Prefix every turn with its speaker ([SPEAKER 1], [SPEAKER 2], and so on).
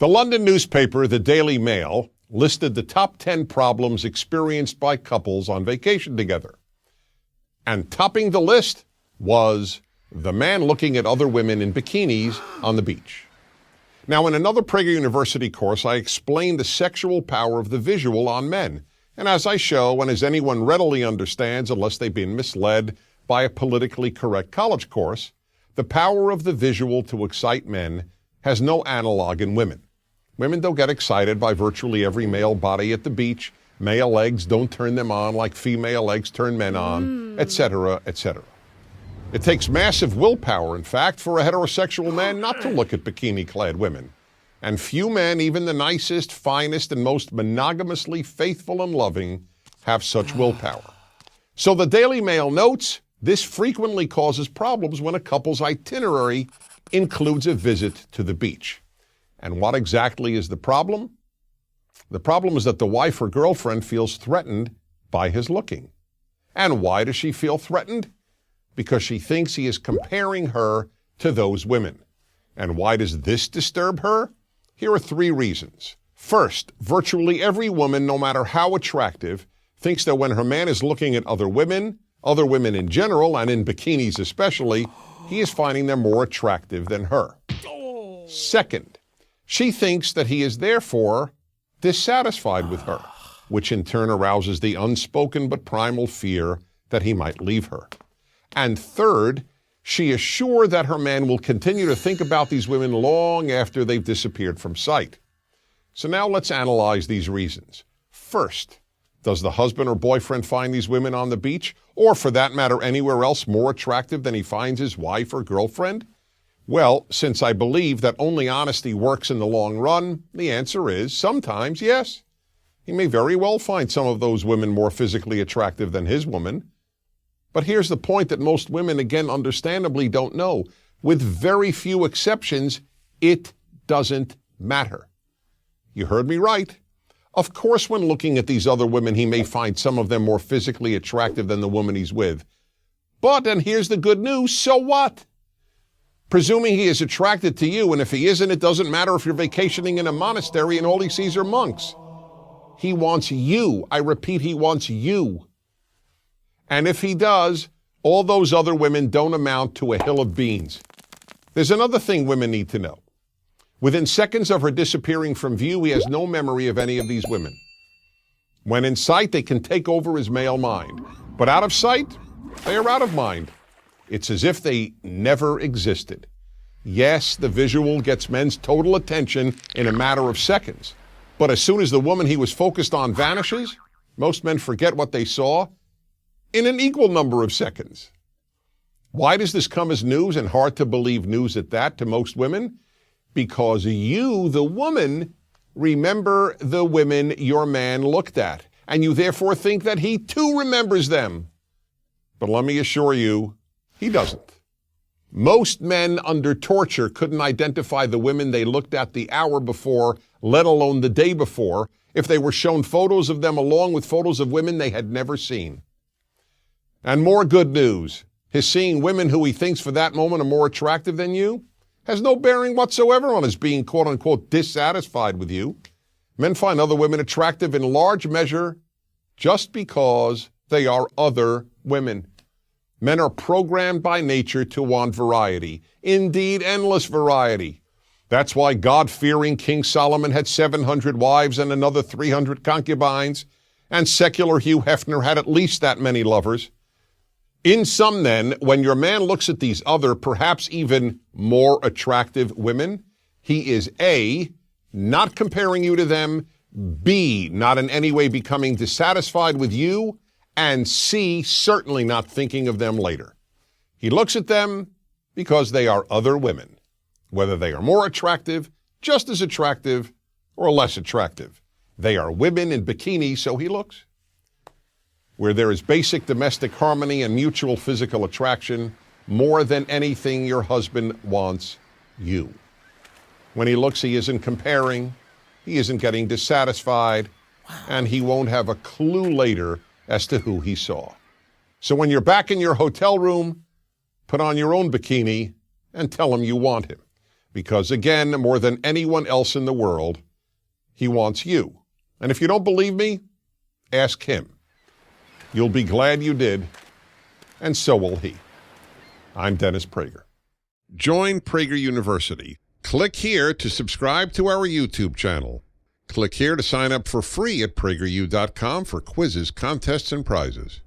[SPEAKER 1] The London newspaper, the Daily Mail, listed the top 10 problems experienced by couples on vacation together. And topping the list was the man looking at other women in bikinis on the beach. Now, in another Prager University course, I explained the sexual power of the visual on men. And as I show, and as anyone readily understands, unless they've been misled by a politically correct college course, the power of the visual to excite men has no analog in women. Women don't get excited by virtually every male body at the beach. Male legs don't turn them on like female legs turn men on, etc., etc. It takes massive willpower, in fact, for a heterosexual man not to look at bikini-clad women. And few men, even the nicest, finest, and most monogamously faithful and loving, have such willpower. So the Daily Mail notes, this frequently causes problems when a couple's itinerary includes a visit to the beach. And what exactly is the problem? The problem is that the wife or girlfriend feels threatened by his looking. And why does she feel threatened? Because she thinks he is comparing her to those women. And why does this disturb her? Here are 3 reasons. First, virtually every woman, no matter how attractive, thinks that when her man is looking at other women in general, and in bikinis especially, he is finding them more attractive than her. Second, she thinks that he is therefore dissatisfied with her, which in turn arouses the unspoken but primal fear that he might leave her. And third, she is sure that her man will continue to think about these women long after they've disappeared from sight. So now let's analyze these reasons. First, does the husband or boyfriend find these women on the beach, or for that matter anywhere else, more attractive than he finds his wife or girlfriend? Well, since I believe that only honesty works in the long run, the answer is sometimes yes. He may very well find some of those women more physically attractive than his woman. But here's the point that most women, again, understandably don't know. With very few exceptions, it doesn't matter. You heard me right. Of course, when looking at these other women, he may find some of them more physically attractive than the woman he's with. But, and here's the good news, so what? Presuming he is attracted to you, and if he isn't, it doesn't matter if you're vacationing in a monastery and all he sees are monks. He wants you. I repeat, he wants you. And if he does, all those other women don't amount to a hill of beans. There's another thing women need to know. Within seconds of her disappearing from view, he has no memory of any of these women. When in sight, they can take over his male mind. But out of sight, they are out of mind. It's as if they never existed. Yes, the visual gets men's total attention in a matter of seconds. But as soon as the woman he was focused on vanishes, most men forget what they saw in an equal number of seconds. Why does this come as news, and hard to believe news at that, to most women? Because you, the woman, remember the women your man looked at, and you therefore think that he too remembers them. But let me assure you, he doesn't. Most men under torture couldn't identify the women they looked at the hour before, let alone the day before, if they were shown photos of them along with photos of women they had never seen. And more good news, his seeing women who he thinks for that moment are more attractive than you has no bearing whatsoever on his being quote-unquote dissatisfied with you. Men find other women attractive in large measure just because they are other women. Men are programmed by nature to want variety, indeed endless variety. That's why God-fearing King Solomon had 700 wives and another 300 concubines, and secular Hugh Hefner had at least that many lovers. In sum, then, when your man looks at these other, perhaps even more attractive women, he is A, not comparing you to them, B, not in any way becoming dissatisfied with you, and C, certainly not thinking of them later. He looks at them because they are other women, whether they are more attractive, just as attractive, or less attractive. They are women in bikinis, so he looks. Where there is basic domestic harmony and mutual physical attraction, more than anything, your husband wants you. When he looks, he isn't comparing, he isn't getting dissatisfied, and he won't have a clue later as to who he saw. So when you're back in your hotel room, put on your own bikini and tell him you want him. Because again, more than anyone else in the world, he wants you. And if you don't believe me, ask him. You'll be glad you did, and so will he. I'm Dennis Prager. Join Prager University. Click here to subscribe to our YouTube channel. Click here to sign up for free at PragerU.com for quizzes, contests, and prizes.